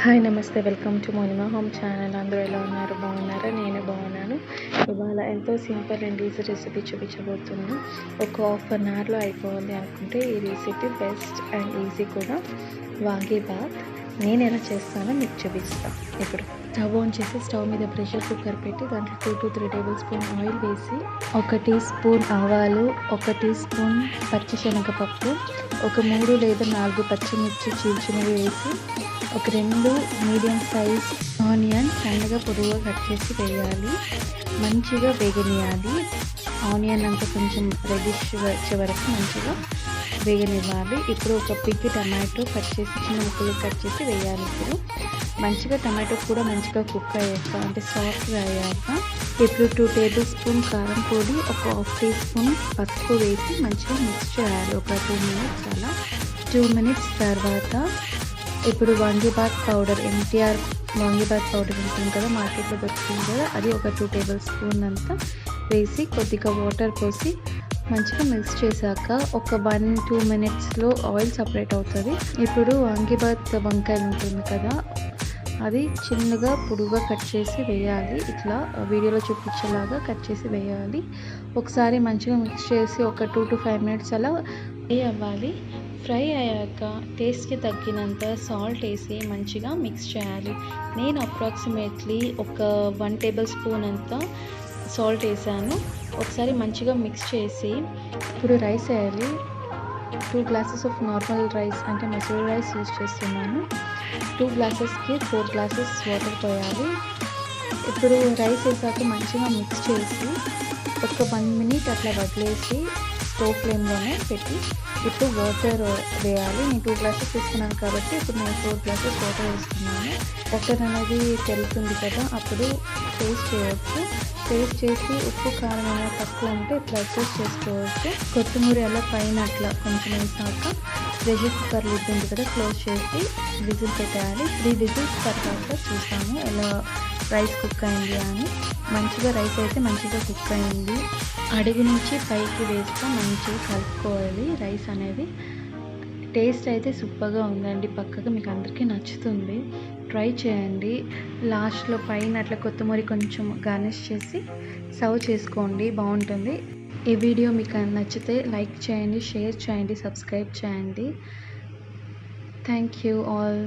Hi నమస్తే welcome to మోనిమా home channel. అందరూ ఎలా ఉన్నారు? బాగున్నారా? నేను బాగున్నాను. ఇవాళ ఎంతో సింపుల్ అండ్ ఈజీ రెసిపీ చూపించబోతున్నాను. ఒక హాఫ్ అన్ అవర్లో అయిపోవాలి అనుకుంటే ఈ రెసిపీ బెస్ట్ అండ్ ఈజీ కూడా. వాంగీబాత్ నేను ఎలా చేస్తానో మీకు చూపిస్తాను. ఇప్పుడు స్టవ్ ఆన్ చేసి స్టవ్ మీద ప్రెషర్ కుక్కర్ పెట్టి దాంట్లో 2 to 3 టేబుల్ స్పూన్ ఆయిల్ వేసి 1 టీ స్పూన్ ఆవాలు, 1 టీ స్పూన్ పచ్చిశనగపప్పు, ఒక 3 లేదా 4 పచ్చిమిర్చి చీల్చినవి వేసి ఒక 2 మీడియం సైజ్ ఆనియన్ సన్నగా పొడవుగా కట్ చేసి వేయాలి. మంచిగా వేగనియాలి. ఆనియన్ అంతా కొంచెం రెడ్డిష్ వచ్చే వరకు మంచిగా వేగనివ్వాలి. ఇప్పుడు ఒక పిగ్ టమాటో కట్ చేసి చిన్న ముక్కలు కట్ చేసి వేయాలి. మంచిగా టమాటో కూడా మంచిగా కుక్ అయ్యాక అంటే సాఫ్ట్గా అయ్యాక ఇప్పుడు 2 టేబుల్ స్పూన్ కారం పొడి, ఒక హాఫ్ టీ స్పూన్ పసుపు వేసి మంచిగా మిక్స్ చేయాలి ఒక 2 మినిట్స్ అలా. 2 మినిట్స్ తర్వాత ఇప్పుడు వాంగీబాత్ పౌడర్, ఎన్టీఆర్ వాంగీబాత్ పౌడర్ ఉంటుంది కదా, మార్కెట్లో దొరుకుతుంది కదా, అది ఒక 2 టేబుల్ స్పూన్ అంతా వేసి కొద్దిగా వాటర్ పోసి మంచిగా మిక్స్ చేశాక ఒక 1-2 మినిట్స్లో ఆయిల్ సపరేట్ అవుతుంది. ఇప్పుడు వాంగీబాత్ వంకాయలు ఉంటుంది కదా, అది చిన్నగా పొడుగా కట్ చేసి వేయాలి. ఇట్లా వీడియోలో చూపించేలాగా కట్ చేసి వేయాలి. ఒకసారి మంచిగా మిక్స్ చేసి ఒక 2 to 5 మినిట్స్ అలా ఫ్రై అవ్వాలి. ఫ్రై అయ్యాక టేస్ట్కి తగ్గినంత సాల్ట్ వేసి మంచిగా మిక్స్ చేయాలి. నేను అప్రాక్సిమేట్లీ ఒక 1 టేబుల్ స్పూన్ అంతా సాల్ట్ వేసాను. ఒకసారి మంచిగా మిక్స్ చేసి ఇప్పుడు రైస్ వేయాలి. 2 గ్లాసెస్ ఆఫ్ నార్మల్ రైస్ అంటే మసూరి రైస్ యూజ్ చేస్తున్నాను. 2 గ్లాసెస్కి 4 గ్లాసెస్ వాటర్ పోయాలి. ఇప్పుడు రైస్ వేసాక మంచిగా మిక్స్ చేసి ఒక 1 మినిట్ అట్లా వదిలేసి స్టవ్ ఫ్లేమ్లోనే పెట్టి ఇప్పుడు వాటర్ వేయాలి. నేను 2 గ్లాసెస్ తీసుకున్నాను కాబట్టి ఇప్పుడు నేను 4 గ్లాసెస్ వాటర్ వేస్తున్నాను. వాటర్ అనేది తెలుస్తుంది కదా, అప్పుడు టేస్ట్ చేయవచ్చు. టేస్ట్ చేసి ఉప్పు కారం ఏమైనా తక్కువ ఉంటే ఇట్లా అడ్జస్ట్ చేసుకోవచ్చు. కొత్తిమీర అలా పైన అట్లా కొంచెం వేసాక ప్రెషర్ కుక్కర్ లిడ్ ఉంది కదా, క్లోజ్ చేసి విజిల్ పెట్టాలి. 3 విజిల్స్ తర్వాత చూసాము ఎలా రైస్ కుక్ అయింది అని. మంచిగా రైస్ అయితే మంచిగా కుక్ అయింది. అడుగు నుంచి పైకి వేస్తూ మంచిగా కలుపుకోవాలి రైస్ అనేది. టేస్ట్ అయితే సూపర్గా ఉందండి. పక్కగా మీకు అందరికీ నచ్చుతుంది, ట్రై చేయండి. లాస్ట్లో పైన అట్లా కొత్తిమీర కొంచెం గార్నిష్ చేసి సర్వ్ చేసుకోండి, బాగుంటుంది. ఈ వీడియో మీకు నచ్చితే లైక్ చేయండి, షేర్ చేయండి, సబ్స్క్రైబ్ చేయండి. Thank you all.